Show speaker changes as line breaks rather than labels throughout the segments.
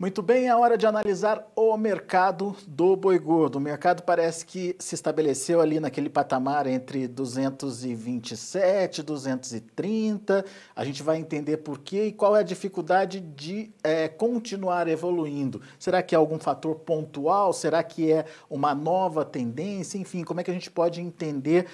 Muito bem, é hora de analisar o mercado do boi gordo. O mercado parece que se estabeleceu ali naquele patamar entre 227, 230. A gente vai entender por quê e qual é a dificuldade de continuar evoluindo. Será que é algum fator pontual? Será que é uma nova tendência? Enfim, como é que a gente pode entender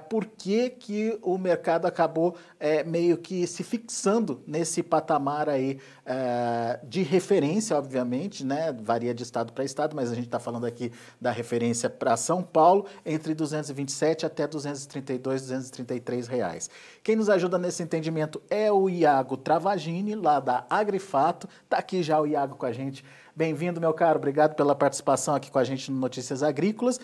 por que que o mercado acabou meio que se fixando nesse patamar aí de referência, obviamente, né? Varia de estado para estado, mas a gente está falando aqui da referência para São Paulo, entre 227 até 232, 233 reais. Quem nos ajuda nesse entendimento é o Iago Travagini, lá da Agrifato. Está aqui já o Iago com a gente. Bem-vindo, meu caro. Obrigado pela participação aqui com a gente no Notícias Agrícolas.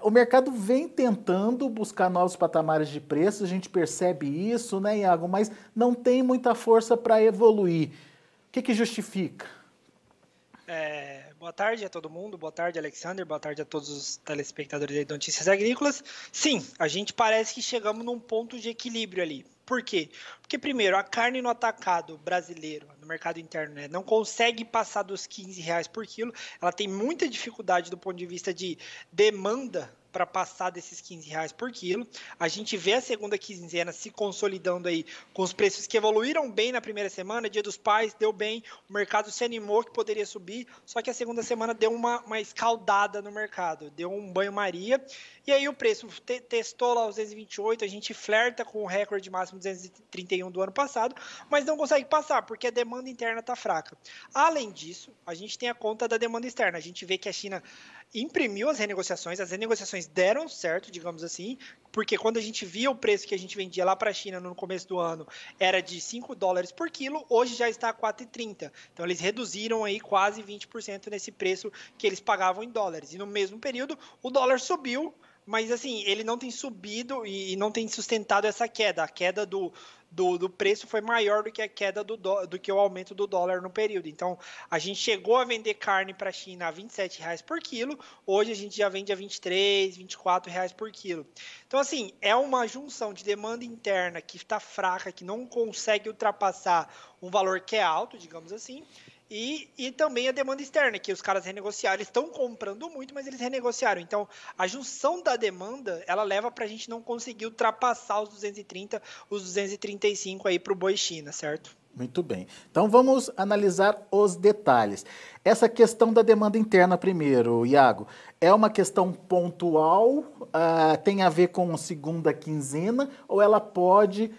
O mercado vem tentando buscar novos patamares de preço, a gente percebe isso, né, Iago? Mas não tem muita força para evoluir. O que justifica?
Boa tarde a todo mundo, boa tarde, Alexander, boa tarde a todos os telespectadores aí do Notícias Agrícolas. Sim, a gente parece que chegamos num ponto de equilíbrio ali. Por quê? Porque, primeiro, a carne no atacado brasileiro, no mercado interno, né, não consegue passar dos R$ 15 por quilo. Ela tem muita dificuldade do ponto de vista de demanda para passar desses R$ 15 por quilo. A gente vê a segunda quinzena se consolidando aí com os preços que evoluíram bem na primeira semana. Dia dos Pais deu bem, o mercado se animou que poderia subir, só que a segunda semana deu uma escaldada no mercado, deu um banho-maria. E aí o preço testou lá os 228, a gente flerta com o recorde máximo 231 do ano passado, mas não consegue passar, porque a demanda interna está fraca. Além disso, a gente tem a conta da demanda externa. A gente vê que a China imprimiu as renegociações deram certo, digamos assim, porque quando a gente via o preço que a gente vendia lá para a China no começo do ano era de $5 por quilo, hoje já está a 4,30. Então eles reduziram aí quase 20% nesse preço que eles pagavam em dólares. E no mesmo período o dólar subiu, mas assim, ele não tem subido e não tem sustentado essa queda. A queda do preço foi maior do que a queda do que o aumento do dólar no período. Então, a gente chegou a vender carne para a China a R$ 27 por quilo, hoje a gente já vende a R$ 23, R$ 24 por quilo. Então, assim, é uma junção de demanda interna que está fraca, que não consegue ultrapassar um valor que é alto, digamos assim, e também a demanda externa, que os caras renegociaram, eles estão comprando muito, mas eles renegociaram. Então, a junção da demanda, ela leva para a gente não conseguir ultrapassar os 230, os 235 aí para o boi China, certo?
Muito bem. Então vamos analisar os detalhes. Essa questão da demanda interna primeiro, Iago, é uma questão pontual, tem a ver com segunda quinzena, ou ela pode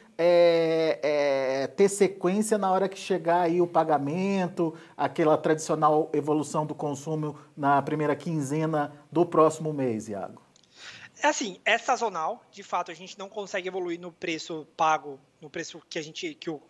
ter sequência na hora que chegar aí o pagamento, aquela tradicional evolução do consumo na primeira quinzena do próximo mês, Iago?
É assim, é sazonal, de fato a gente não consegue evoluir no preço pago, no preço que o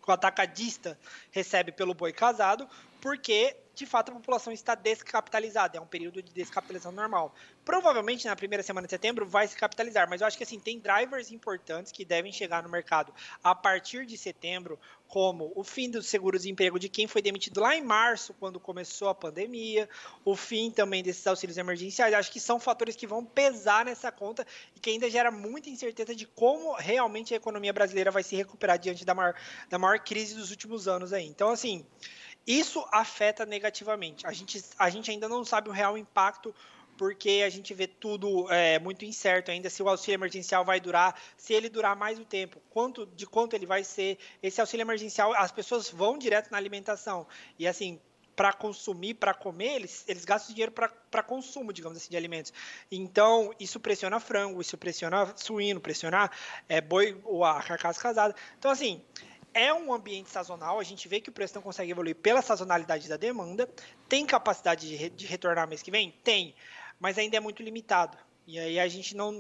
atacadista recebe pelo boi casado, porque de fato a população está descapitalizada, é um período de descapitalização normal. Provavelmente na primeira semana de setembro vai se capitalizar, mas eu acho que assim, tem drivers importantes que devem chegar no mercado a partir de setembro, como o fim do seguro-desemprego de quem foi demitido lá em março, quando começou a pandemia, o fim também desses auxílios emergenciais. Acho que são fatores que vão pesar nessa conta e que ainda gera muita incerteza de como realmente a economia brasileira vai se recuperar diante da maior crise dos últimos anos aí. Então, assim, isso afeta negativamente. A gente ainda não sabe o real impacto, porque a gente vê tudo muito incerto ainda, se o auxílio emergencial vai durar, se ele durar mais o tempo, de quanto ele vai ser. Esse auxílio emergencial, as pessoas vão direto na alimentação. E assim, para consumir, para comer, eles gastam dinheiro para consumo, digamos assim, de alimentos. Então, isso pressiona frango, isso pressiona suíno, pressiona boi, ou a carcaça casada. Então, assim, é um ambiente sazonal, a gente vê que o preço não consegue evoluir pela sazonalidade da demanda. Tem capacidade de retornar mês que vem? Tem, mas ainda é muito limitado. E aí a gente não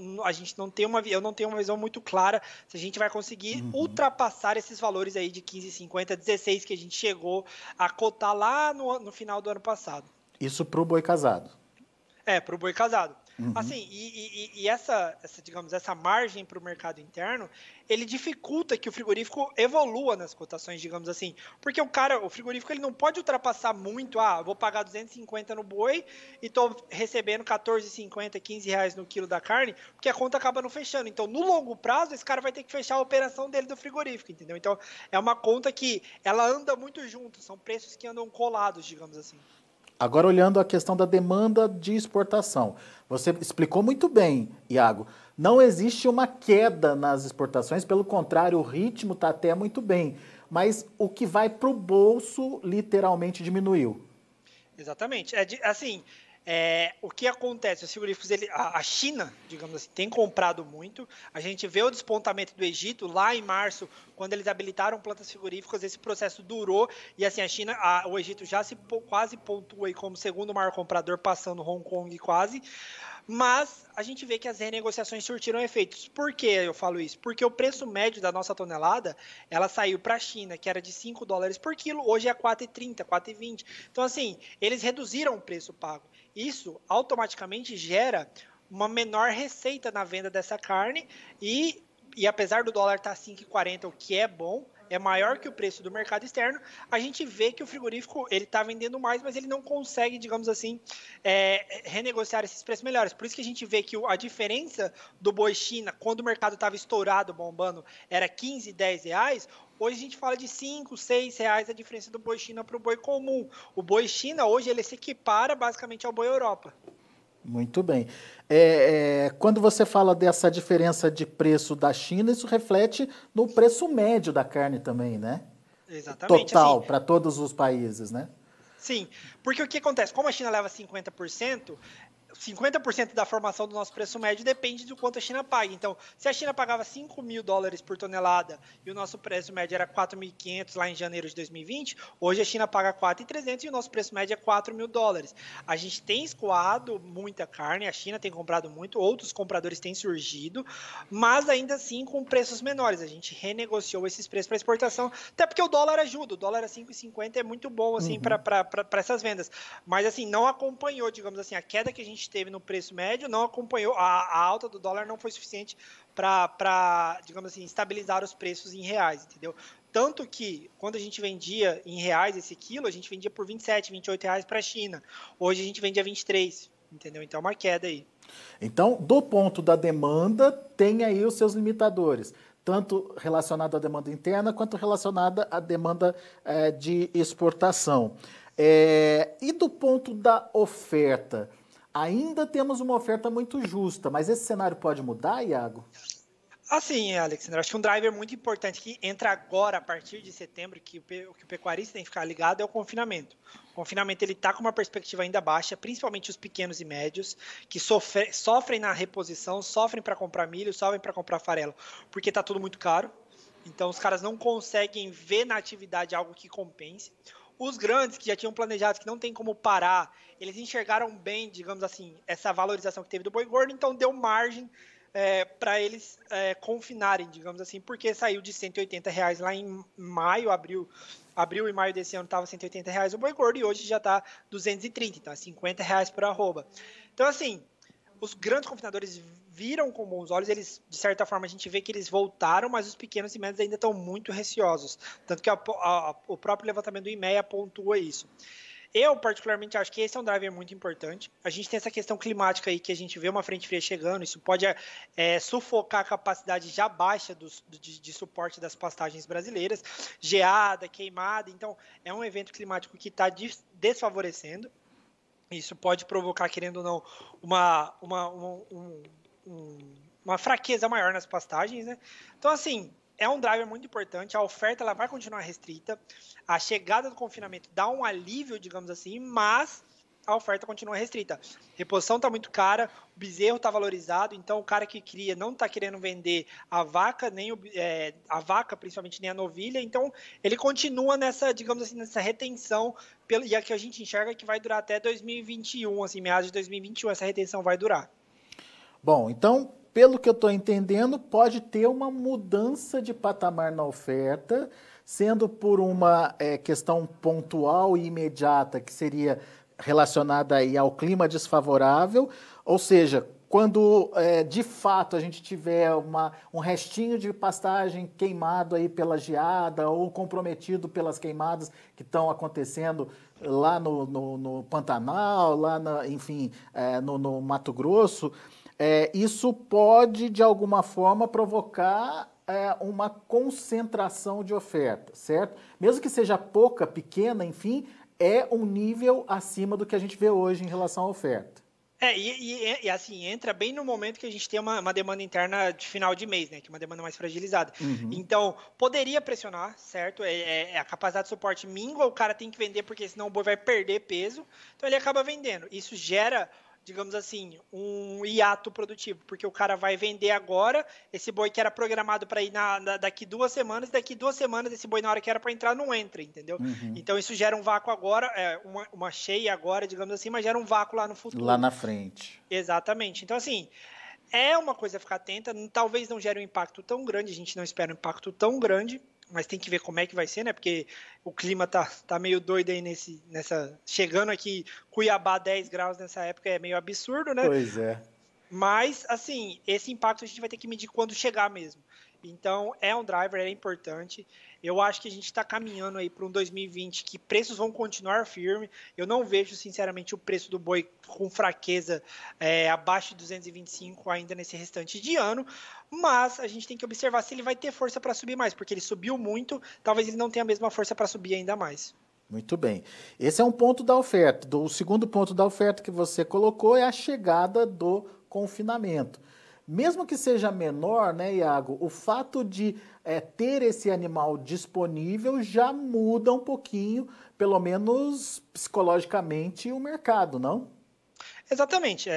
tem eu não tenho uma visão muito clara se a gente vai conseguir ultrapassar esses valores aí de 15,50, 16 que a gente chegou a cotar lá no final do ano passado.
Isso para o boi casado.
Para o boi casado.
Uhum.
Assim, digamos, essa margem para o mercado interno, ele dificulta que o frigorífico evolua nas cotações, digamos assim. Porque o frigorífico, ele não pode ultrapassar muito, vou pagar 250 no boi e estou recebendo 14,50, 15 reais no quilo da carne, porque a conta acaba não fechando. Então, no longo prazo, esse cara vai ter que fechar a operação dele do frigorífico, entendeu? Então, é uma conta que ela anda muito junto, são preços que andam colados, digamos assim.
Agora, olhando a questão da demanda de exportação. Você explicou muito bem, Iago. Não existe uma queda nas exportações, pelo contrário, o ritmo está até muito bem. Mas o que vai para o bolso literalmente diminuiu.
Exatamente. O que acontece? Os frigoríficos, a China, digamos assim, tem comprado muito. A gente vê o despontamento do Egito lá em março, quando eles habilitaram plantas frigoríficas. Esse processo durou e assim o Egito já quase pontua aí como segundo maior comprador, passando Hong Kong quase. Mas a gente vê que as renegociações surtiram efeitos. Por que eu falo isso? Porque o preço médio da nossa tonelada, ela saiu para a China, que era de $5 por quilo, hoje é 4,30, 4,20. Então, assim, eles reduziram o preço pago. Isso automaticamente gera uma menor receita na venda dessa carne e apesar do dólar estar 5,40, o que é bom, é maior que o preço do mercado externo, a gente vê que o frigorífico ele está vendendo mais, mas ele não consegue, digamos assim, renegociar esses preços melhores. Por isso que a gente vê que a diferença do boi China, quando o mercado estava estourado, bombando, era 15, 10 reais, hoje a gente fala de 5, 6 reais a diferença do boi China para o boi comum. O boi China, hoje, ele se equipara basicamente ao boi Europa.
Muito bem. Quando você fala dessa diferença de preço da China, isso reflete no preço médio da carne também, né?
Exatamente.
Total,
Assim,
para todos os países, né?
sim, porque o que acontece? Como a China leva 50% da formação do nosso preço médio depende do quanto a China paga. Então, se a China pagava $5.000 por tonelada e o nosso preço médio era 4.500 lá em janeiro de 2020, hoje a China paga 4.300 e o nosso preço médio é $4.000. A gente tem escoado muita carne, a China tem comprado muito, outros compradores têm surgido, mas ainda assim com preços menores. A gente renegociou esses preços para exportação, até porque o dólar ajuda, o dólar a 5,50 é muito bom assim para essas vendas, mas assim não acompanhou, digamos assim, a queda que a gente teve no preço médio, não acompanhou, a alta do dólar não foi suficiente para, digamos assim, estabilizar os preços em reais, entendeu? Tanto que, quando a gente vendia em reais esse quilo, a gente vendia por 27, 28 reais para a China. Hoje a gente vende a 23, entendeu? Então é uma queda aí.
Então, do ponto da demanda, tem aí os seus limitadores, tanto relacionado à demanda interna, quanto relacionada à demanda de exportação. E do ponto da oferta? Ainda temos uma oferta muito justa, mas esse cenário pode mudar, Iago?
Assim, Alexandre, acho que um driver muito importante que entra agora, a partir de setembro, que o pecuarista tem que ficar ligado, é o confinamento. O confinamento está com uma perspectiva ainda baixa, principalmente os pequenos e médios, que sofrem na reposição, sofrem para comprar milho, sofrem para comprar farelo, porque está tudo muito caro. Então, os caras não conseguem ver na atividade algo que compense. Os grandes, que já tinham planejado, que não tem como parar, eles enxergaram bem, digamos assim, essa valorização que teve do boi gordo, então deu margem para eles confinarem, digamos assim, porque saiu de R$ 180 lá em maio, abril e maio desse ano estava R$ 180 o boi gordo e hoje já está 230, então é R$ 50 por arroba. Então, assim, os grandes confinadores viram com bons olhos, eles, de certa forma, a gente vê que eles voltaram, mas os pequenos e médios ainda estão muito receosos. Tanto que o próprio levantamento do IMEA pontua isso. Eu, particularmente, acho que esse é um driver muito importante. A gente tem essa questão climática aí, que a gente vê uma frente fria chegando, isso pode sufocar a capacidade já baixa de suporte das pastagens brasileiras, geada, queimada, então é um evento climático que está desfavorecendo. Isso pode provocar, querendo ou não, uma fraqueza maior nas pastagens, né? Então, assim, é um driver muito importante. A oferta ela vai continuar restrita. A chegada do confinamento dá um alívio, digamos assim, mas a oferta continua restrita. A reposição está muito cara, o bezerro está valorizado, então o cara que cria não está querendo vender a vaca, a vaca, principalmente nem a novilha, então ele continua nessa, digamos assim, nessa retenção, e a que a gente enxerga que vai durar até 2021, assim, meados de 2021, essa retenção vai durar.
Bom, então, pelo que eu estou entendendo, pode ter uma mudança de patamar na oferta, sendo por uma questão pontual e imediata, que seria relacionada aí ao clima desfavorável, ou seja, quando de fato a gente tiver um restinho de pastagem queimado aí pela geada ou comprometido pelas queimadas que estão acontecendo lá no Pantanal, lá enfim, no Mato Grosso, isso pode de alguma forma provocar uma concentração de oferta, certo? Mesmo que seja pouca, pequena, enfim, é um nível acima do que a gente vê hoje em relação à oferta.
E assim, entra bem no momento que a gente tem uma demanda interna de final de mês, né? Que é uma demanda mais fragilizada.
Uhum.
Então, poderia pressionar, certo? A capacidade de suporte mingua, o cara tem que vender, porque senão o boi vai perder peso. Então ele acaba vendendo. Isso gera, digamos assim, um hiato produtivo, porque o cara vai vender agora esse boi que era programado para ir daqui 2 semanas, daqui 2 semanas esse boi na hora que era para entrar não entra, entendeu?
Uhum.
Então isso gera um vácuo agora, uma cheia agora, digamos assim, mas gera um vácuo lá no futuro.
Lá na frente.
Exatamente. Então assim, é uma coisa a ficar atenta, talvez não gere um impacto tão grande, a gente não espera um impacto tão grande, mas tem que ver como é que vai ser, né? Porque o clima tá meio doido aí chegando aqui, Cuiabá 10 graus nessa época é meio absurdo, né?
Pois é.
Mas, assim, esse impacto a gente vai ter que medir quando chegar mesmo. Então, é um driver, é importante. Eu acho que a gente está caminhando aí para um 2020 que preços vão continuar firmes. Eu não vejo, sinceramente, o preço do boi com fraqueza abaixo de 225 ainda nesse restante de ano. Mas a gente tem que observar se ele vai ter força para subir mais, porque ele subiu muito, talvez ele não tenha a mesma força para subir ainda mais.
Muito bem. Esse é um ponto da oferta. O segundo ponto da oferta que você colocou é a chegada do confinamento. Mesmo que seja menor, né, Iago, o fato de ter esse animal disponível já muda um pouquinho, pelo menos psicologicamente, o mercado, não?
Exatamente.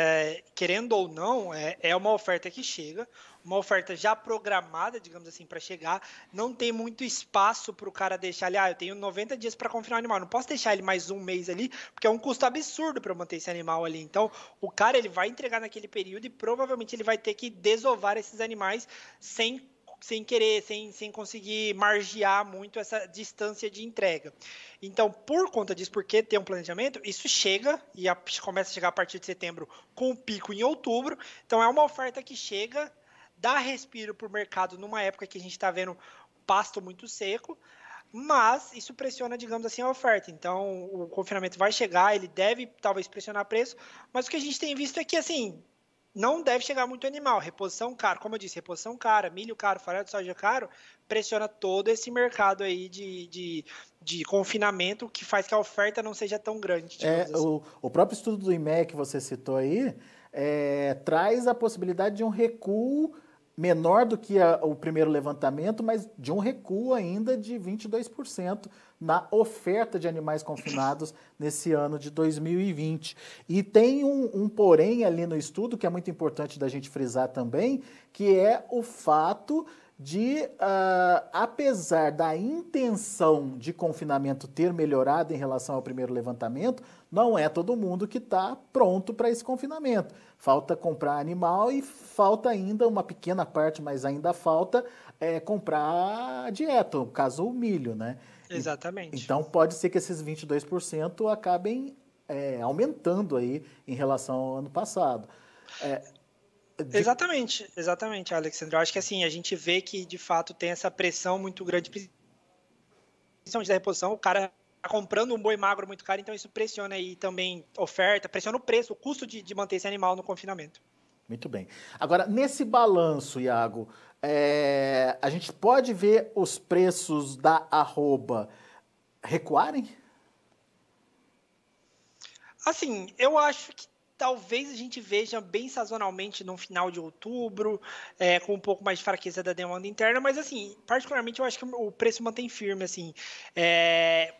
Querendo ou não, é uma oferta que chega, uma oferta já programada, digamos assim, para chegar. Não tem muito espaço para o cara deixar ali. Eu tenho 90 dias para confinar o animal. Não posso deixar ele mais um mês ali, porque é um custo absurdo para manter esse animal ali. Então, o cara ele vai entregar naquele período e provavelmente ele vai ter que desovar esses animais sem querer, sem conseguir margear muito essa distância de entrega. Então, por conta disso, porque tem um planejamento, isso chega e começa a chegar a partir de setembro com um pico em outubro. Então, é uma oferta que chega, dá respiro para o mercado numa época que a gente está vendo pasto muito seco, mas isso pressiona, digamos assim, a oferta. Então, o confinamento vai chegar, ele deve talvez pressionar preço, mas o que a gente tem visto é que, assim, não deve chegar muito animal. Reposição cara, como eu disse, reposição cara, milho caro, farelo de soja caro, pressiona todo esse mercado aí de confinamento que faz que a oferta não seja tão grande.
Assim. O próprio estudo do IMEA que você citou aí traz a possibilidade de um recuo menor do que o primeiro levantamento, mas de um recuo ainda de 22% na oferta de animais confinados nesse ano de 2020. E tem um porém ali no estudo, que é muito importante da gente frisar também, que é o fato de, apesar da intenção de confinamento ter melhorado em relação ao primeiro levantamento, não é todo mundo que está pronto para esse confinamento. Falta comprar animal e falta ainda uma pequena parte, mas ainda falta comprar a dieta, no caso o milho, né?
Exatamente.
Então pode ser que esses 22% acabem aumentando aí em relação ao ano passado.
Exatamente, Alexandre. Eu acho que assim, a gente vê que de fato tem essa pressão muito grande, principalmente da reposição, o cara tá comprando um boi magro muito caro, então isso pressiona aí também oferta, pressiona o preço, o custo de manter esse animal no confinamento.
Muito bem. Agora, nesse balanço, Iago, a gente pode ver os preços da arroba recuarem?
Assim, eu acho que talvez a gente veja bem sazonalmente no final de outubro, com um pouco mais de fraqueza da demanda interna, mas assim, particularmente eu acho que o preço mantém firme, assim,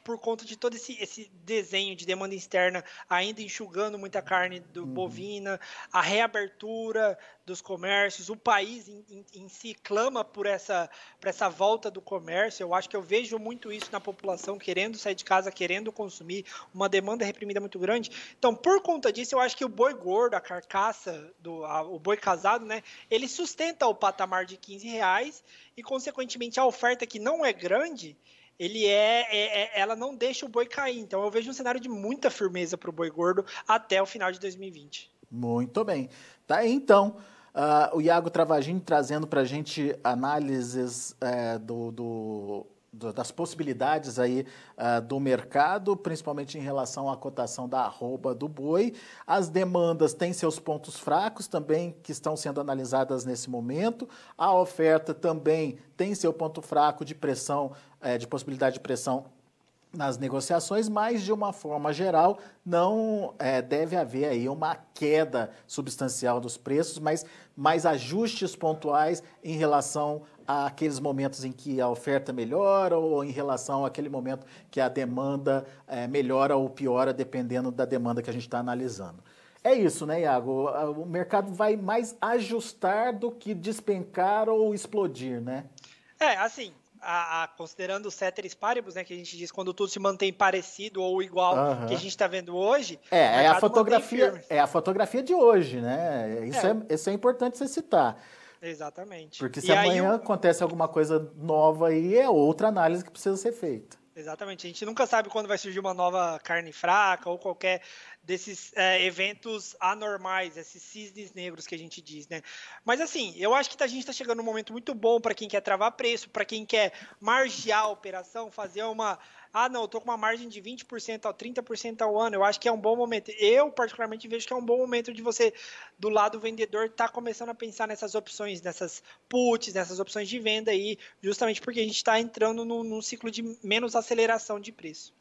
por conta de todo esse desenho de demanda externa ainda enxugando muita carne do bovina, a reabertura dos comércios, o país em si clama por essa volta do comércio. Eu acho que eu vejo muito isso na população querendo sair de casa, querendo consumir, uma demanda reprimida muito grande. Então, por conta disso, eu acho que o boi gordo, a carcaça, o boi casado, né, ele sustenta o patamar de R$15 e, consequentemente, a oferta que não é grande, ela não deixa o boi cair. Então eu vejo um cenário de muita firmeza para o boi gordo até o final de 2020.
Muito bem. Tá aí, então, o Iago Travagini trazendo para a gente análises das possibilidades aí do mercado, principalmente em relação à cotação da arroba do boi. As demandas têm seus pontos fracos também, que estão sendo analisadas nesse momento. A oferta também tem seu ponto fraco de pressão, de possibilidade de pressão nas negociações, mas de uma forma geral não deve haver aí uma queda substancial dos preços, mas mais ajustes pontuais em relação àqueles momentos em que a oferta melhora ou em relação àquele momento que a demanda melhora ou piora, dependendo da demanda que a gente está analisando. É isso, né, Iago? O mercado vai mais ajustar do que despencar ou explodir, né?
Assim, considerando o ceteris paribus, né, que a gente diz quando tudo se mantém parecido ou igual que a gente está vendo hoje.
É a fotografia de hoje, né? Isso é importante você citar.
Exatamente.
Porque se amanhã acontece alguma coisa nova aí, é outra análise que precisa ser feita.
Exatamente. A gente nunca sabe quando vai surgir uma nova carne fraca ou qualquer desses eventos anormais, esses cisnes negros que a gente diz, né? Mas assim, eu acho que a gente está chegando num momento muito bom para quem quer travar preço, para quem quer margear a operação, fazer uma... não, eu tô com uma margem de 20% a 30% ao ano, eu acho que é um bom momento. Eu, particularmente, vejo que é um bom momento de você, do lado vendedor, estar começando a pensar nessas opções, nessas puts, nessas opções de venda aí, justamente porque a gente está entrando num ciclo de menos aceleração de preço.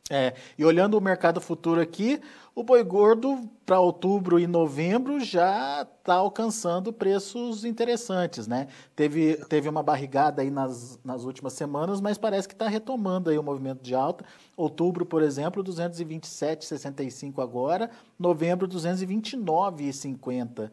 E olhando o mercado futuro aqui, o boi gordo para outubro e novembro já está alcançando preços interessantes, né? Teve uma barrigada aí nas últimas semanas, mas parece que está retomando aí o movimento de alta. Outubro, por exemplo, 227,65 agora, novembro 229,50.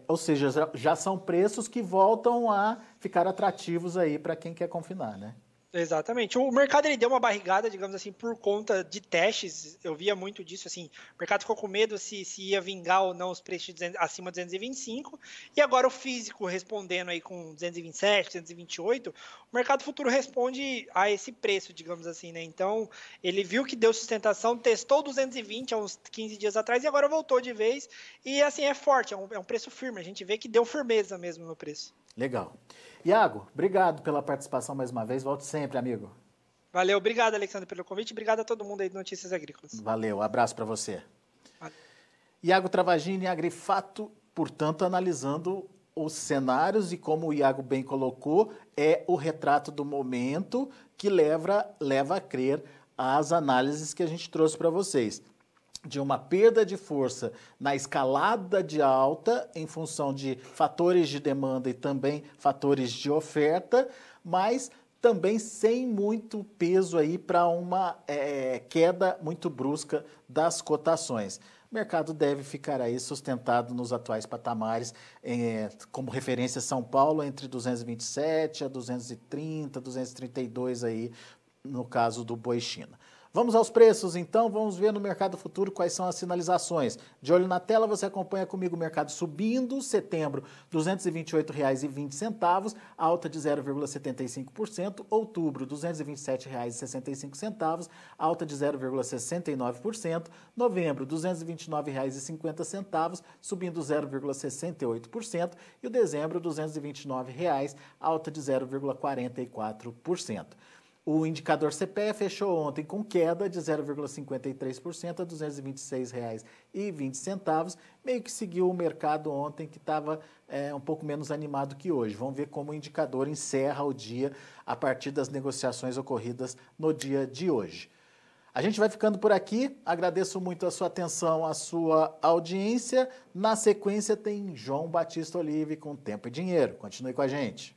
Ou seja, já são preços que voltam a ficar atrativos aí para quem quer confinar, né?
Exatamente. O mercado ele deu uma barrigada, digamos assim, por conta de testes. Eu via muito disso, assim, o mercado ficou com medo se ia vingar ou não os preços acima de 225, e agora o físico respondendo aí com 227, 228, o mercado futuro responde a esse preço, digamos assim, né? Então, ele viu que deu sustentação, testou 220 há uns 15 dias atrás e agora voltou de vez, e assim, é forte, é um preço firme, a gente vê que deu firmeza mesmo no preço.
Legal. Iago, obrigado pela participação mais uma vez. Volte sempre, amigo.
Valeu, obrigado, Alexandre, pelo convite. Obrigado a todo mundo aí do Notícias Agrícolas.
Valeu, abraço para você.
Valeu.
Iago Travagini, Agrifato, portanto, analisando os cenários e como o Iago bem colocou, é o retrato do momento que leva a crer as análises que a gente trouxe para vocês. De uma perda de força na escalada de alta em função de fatores de demanda e também fatores de oferta, mas também sem muito peso aí para uma queda muito brusca das cotações. O mercado deve ficar aí sustentado nos atuais patamares, como referência São Paulo, entre 227 a 230, 232 aí, no caso do boi China. Vamos aos preços, então, vamos ver no mercado futuro quais são as sinalizações. De olho na tela, você acompanha comigo o mercado subindo, setembro, R$ 228,20, alta de 0,75%, outubro, R$ 227,65, alta de 0,69%, novembro, R$ 229,50, subindo 0,68%, e o dezembro, R$ 229,00, alta de 0,44%. O indicador CPE fechou ontem com queda de 0,53% a R$ 226,20, meio que seguiu o mercado ontem, que estava um pouco menos animado que hoje. Vamos ver como o indicador encerra o dia a partir das negociações ocorridas no dia de hoje. A gente vai ficando por aqui, agradeço muito a sua atenção, a sua audiência. Na sequência tem João Batista Olive com Tempo e Dinheiro. Continue com a gente.